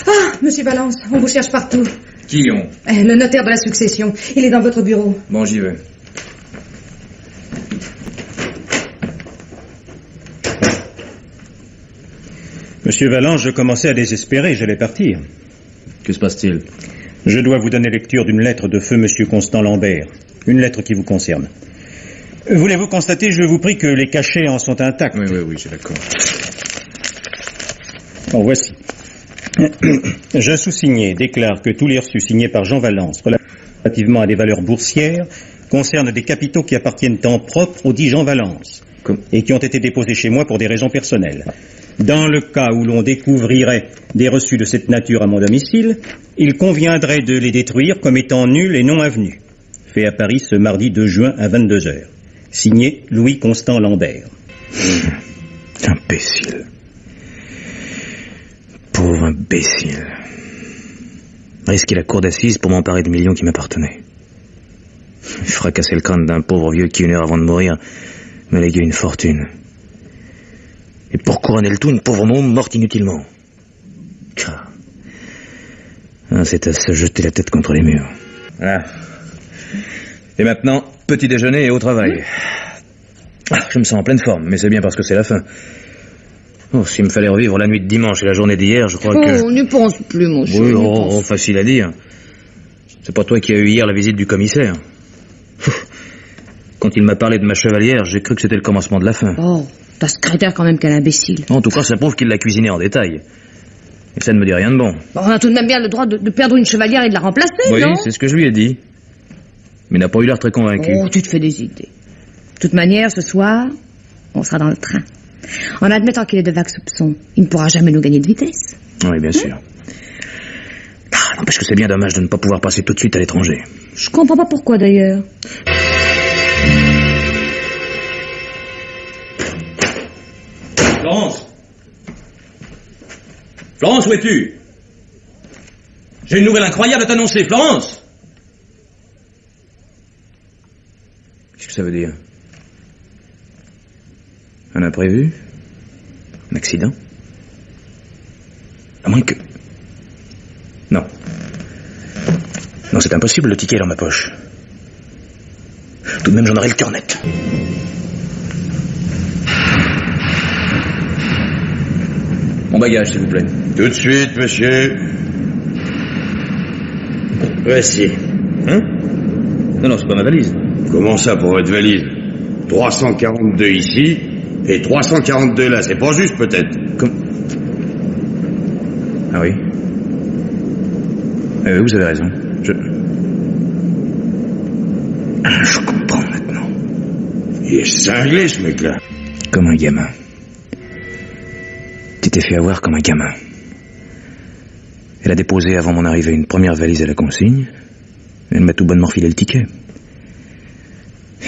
Ah, monsieur Valence, on vous cherche partout. Qui on? Le notaire de la succession. Il est dans votre bureau. Bon, j'y vais. Monsieur Valence, je commençais à désespérer, j'allais partir. Que se passe-t-il? Je dois vous donner lecture d'une lettre de feu monsieur Constant Lambert. Une lettre qui vous concerne. Voulez-vous constater, je vous prie, que les cachets en sont intacts? Oui, j'ai d'accord. Bon, voici. Je sous-signé déclare que tous les reçus signés par Jean Valence relativement à des valeurs boursières concernent des capitaux qui appartiennent en propre au dit Jean Valence et qui ont été déposés chez moi pour des raisons personnelles. Dans le cas où l'on découvrirait des reçus de cette nature à mon domicile, il conviendrait de les détruire comme étant nuls et non avenus. Fait à Paris ce mardi 2 juin à 22h. Signé Louis Constant Lambert. Imbécile. Pauvre imbécile. Risquer la cour d'assises pour m'emparer de millions qui m'appartenaient. Fracasser le crâne d'un pauvre vieux qui, 1 heure avant de mourir, me léguait une fortune. Et pour couronner le tout, une pauvre môme morte inutilement. C'est à se jeter la tête contre les murs. Voilà. Et maintenant, petit déjeuner et au travail. Je me sens en pleine forme, mais c'est bien parce que c'est la fin. Oh, s'il me fallait revivre la nuit de dimanche et la journée d'hier, je crois que... Oh, n'y pense plus, mon chéri. Oui, facile à dire. C'est pas toi qui as eu hier la visite du commissaire. Quand il m'a parlé de ma chevalière, j'ai cru que c'était le commencement de la fin. Oh, ta secrétaire quand même, quel imbécile. En tout cas, ça prouve qu'il l'a cuisinée en détail. Et ça ne me dit rien de bon. Bon, on a tout de même bien le droit de perdre une chevalière et de la remplacer, oui, non? Oui, c'est ce que je lui ai dit. Mais il n'a pas eu l'air très convaincu. Oh, tu te fais des idées. De toute manière, ce soir, on sera dans le train. En admettant qu'il ait de vagues soupçons, il ne pourra jamais nous gagner de vitesse. Oui, bien sûr. N'empêche que c'est bien dommage de ne pas pouvoir passer tout de suite à l'étranger. Je comprends pas pourquoi, d'ailleurs. Florence! Florence, où es-tu? J'ai une nouvelle incroyable à t'annoncer, Florence! Qu'est-ce que ça veut dire? Un imprévu? Un accident? À moins que... Non. Non, c'est impossible, le ticket est dans ma poche. Tout de même, j'en aurai le cœur net. Mon bagage, s'il vous plaît. Tout de suite, monsieur. Voici. Hein? Non, c'est pas ma valise. Comment ça pour votre valise? 342 ici et 342 là, c'est pas juste peut-être. Ah oui. Vous avez raison. Je comprends maintenant. Il est cinglé, ce mec-là. Comme un gamin. Tu t'es fait avoir comme un gamin. Elle a déposé avant mon arrivée une première valise à la consigne. Elle m'a tout bonnement refilé le ticket.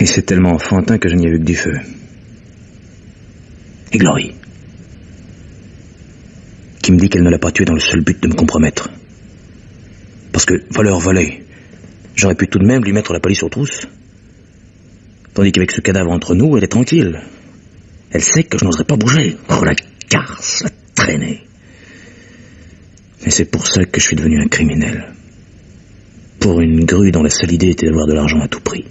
Et c'est tellement enfantin que je n'y ai vu que du feu. Et Glory, qui me dit qu'elle ne l'a pas tué dans le seul but de me compromettre. Parce que, voleur volé, j'aurais pu tout de même lui mettre la police aux trousses. Tandis qu'avec ce cadavre entre nous, elle est tranquille. Elle sait que je n'oserais pas bouger. Oh, la garce, la traînée. Et c'est pour ça que je suis devenu un criminel. Pour une grue dont la seule idée était d'avoir de l'argent à tout prix.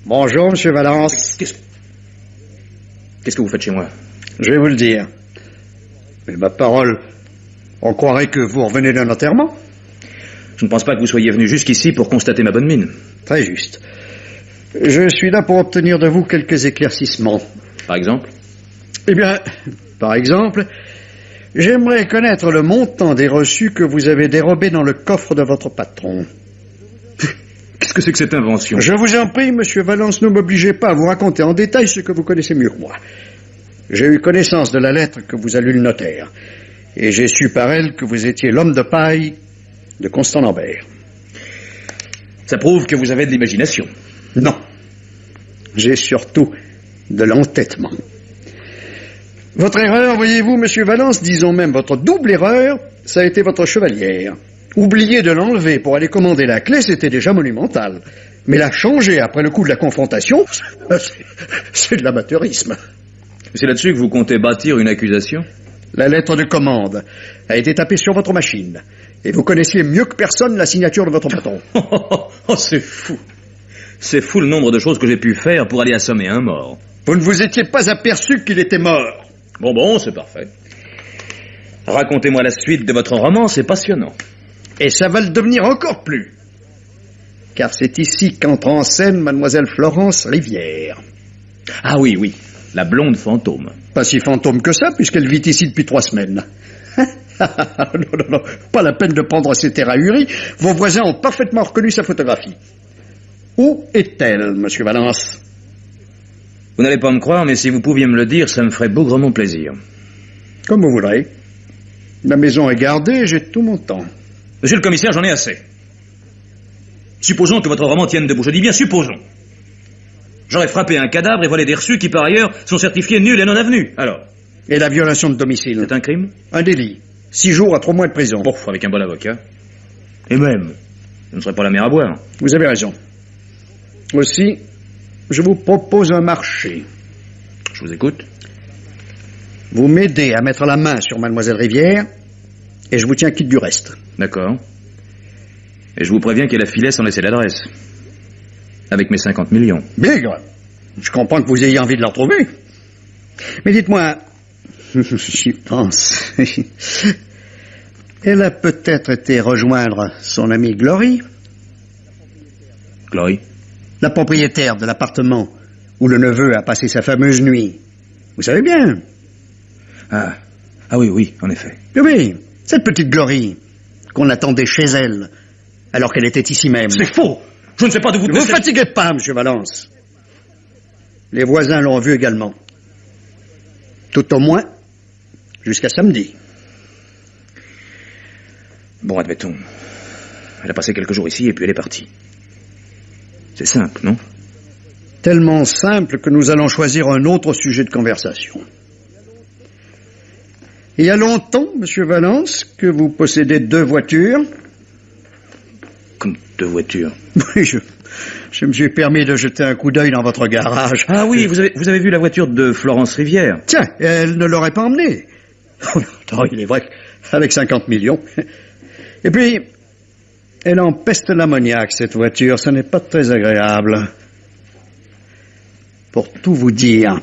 Bonjour, monsieur Valence. Qu'est-ce que vous faites chez moi? Je vais vous le dire. Mais ma parole, on croirait que vous revenez d'un enterrement. Je ne pense pas que vous soyez venu jusqu'ici pour constater ma bonne mine. Très juste. Je suis là pour obtenir de vous quelques éclaircissements. Par exemple? Eh bien, par exemple, j'aimerais connaître le montant des reçus que vous avez dérobés dans le coffre de votre patron. Qu'est-ce que c'est que cette invention? Je vous en prie, monsieur Valence, ne m'obligez pas à vous raconter en détail ce que vous connaissez mieux que moi. J'ai eu connaissance de la lettre que vous a lue le notaire, et j'ai su par elle que vous étiez l'homme de paille de Constant Lambert. Ça prouve que vous avez de l'imagination. Non. J'ai surtout de l'entêtement. Votre erreur, voyez-vous, monsieur Valence, disons même votre double erreur, ça a été votre chevalière. Oublier de l'enlever pour aller commander la clé, c'était déjà monumental. Mais la changer après le coup de la confrontation, c'est de l'amateurisme. C'est là-dessus que vous comptez bâtir une accusation? La lettre de commande a été tapée sur votre machine. Et vous connaissiez mieux que personne la signature de votre patron. Oh, c'est fou. C'est fou le nombre de choses que j'ai pu faire pour aller assommer un mort. Vous ne vous étiez pas aperçu qu'il était mort. Bon, c'est parfait. Racontez-moi la suite de votre roman, c'est passionnant. Et ça va le devenir encore plus. Car c'est ici qu'entre en scène mademoiselle Florence Rivière. Ah oui, la blonde fantôme. Pas si fantôme que ça, puisqu'elle vit ici depuis 3 semaines. Non, pas la peine de prendre ses terres ahuris. Vos voisins ont parfaitement reconnu sa photographie. Où est-elle, monsieur Valence? Vous n'allez pas me croire, mais si vous pouviez me le dire, ça me ferait bougrement plaisir. Comme vous voudrez. La maison est gardée, j'ai tout mon temps. Monsieur le commissaire, j'en ai assez. Supposons que votre roman tienne debout. Je dis bien supposons. J'aurais frappé un cadavre et volé des reçus qui, par ailleurs, sont certifiés nuls et non avenus. Alors? Et la violation de domicile? C'est un crime? Un délit. 6 jours à 3 mois de prison. Bon, avec un bon avocat. Et même, ce ne serait pas la mer à boire. Vous avez raison. Aussi, je vous propose un marché. Je vous écoute. Vous m'aidez à mettre la main sur mademoiselle Rivière, et je vous tiens quitte du reste. D'accord. Et je vous préviens qu'il a filé sans laisser l'adresse. Avec mes 50 millions. Bigre, je comprends que vous ayez envie de la retrouver. Mais dites-moi, j'y pense. Elle a peut-être été rejoindre son amie Glory. Glory? La propriétaire de l'appartement où le neveu a passé sa fameuse nuit. Vous savez bien. Ah oui, en effet. Oui, cette petite Glory qu'on attendait chez elle alors qu'elle était ici même. C'est faux. Je ne sais pas de vous... Ne vous fatiguez pas, monsieur Valence. Les voisins l'ont vu également. Tout au moins, jusqu'à samedi. Bon, admettons. Elle a passé quelques jours ici et puis elle est partie. C'est simple, non? Tellement simple que nous allons choisir un autre sujet de conversation. Il y a longtemps, monsieur Valence, que vous possédez 2 voitures. Comme 2 voitures? Oui, je me suis permis de jeter un coup d'œil dans votre garage. Ah oui, vous avez vu la voiture de Florence Rivière? Tiens, elle ne l'aurait pas emmenée. Oh, il est vrai qu'avec 50 millions. Et puis, elle empeste l'ammoniaque, cette voiture. Ça n'est pas très agréable. Pour tout vous dire,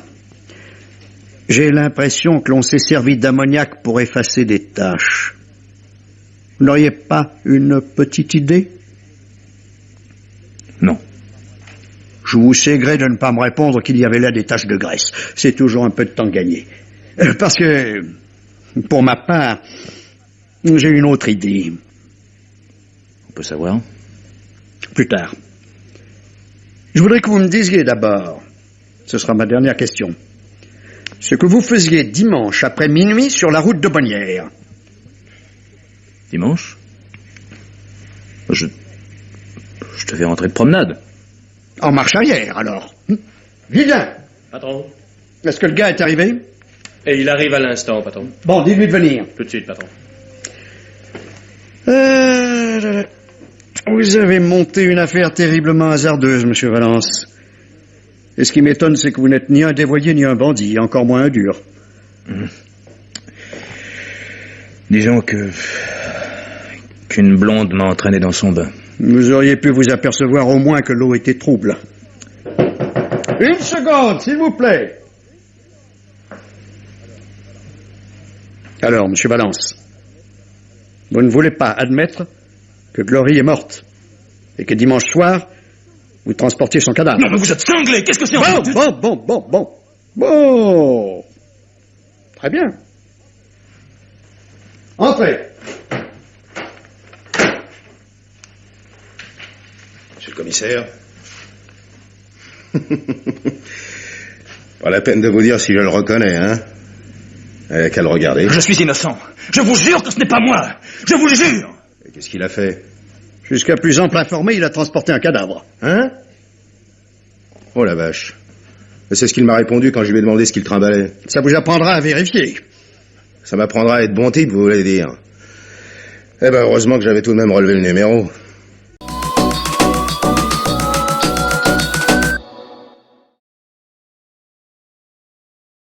j'ai l'impression que l'on s'est servi d'ammoniaque pour effacer des taches. Vous n'auriez pas une petite idée? Non. Je vous sais gré de ne pas me répondre qu'il y avait là des taches de graisse. C'est toujours un peu de temps gagné. Parce que, pour ma part, j'ai une autre idée. On peut savoir? Plus tard. Je voudrais que vous me disiez d'abord, ce sera ma dernière question, ce que vous faisiez dimanche après minuit sur la route de Bonnières. Dimanche? Je devais rentrer de promenade. En marche arrière, alors. Viens. Patron. Est-ce que le gars est arrivé? Et il arrive à l'instant, patron. Bon, dis-lui de venir. Tout de suite, patron. Vous avez monté une affaire terriblement hasardeuse, monsieur Valence. Et ce qui m'étonne, c'est que vous n'êtes ni un dévoyé ni un bandit, encore moins un dur. Disons qu'une blonde m'a entraîné dans son bain. Vous auriez pu vous apercevoir au moins que l'eau était trouble. Une seconde, s'il vous plaît. Alors, monsieur Valence, vous ne voulez pas admettre que Glory est morte et que dimanche soir, vous transportiez son cadavre. Non, mais vous êtes cinglé. Qu'est-ce que c'est? Bon. Très bien. Entrez. Monsieur le commissaire. Pas la peine de vous dire si je le reconnais, hein? Qu'à le regarder. Je suis innocent. Je vous jure que ce n'est pas moi. Je vous le jure. Et qu'est-ce qu'il a fait? Jusqu'à plus ample informé, il a transporté un cadavre. Hein? Oh la vache. C'est ce qu'il m'a répondu quand je lui ai demandé ce qu'il trimballait. Ça vous apprendra à vérifier. Ça m'apprendra à être bon type, vous voulez dire. Eh ben, heureusement que j'avais tout de même relevé le numéro.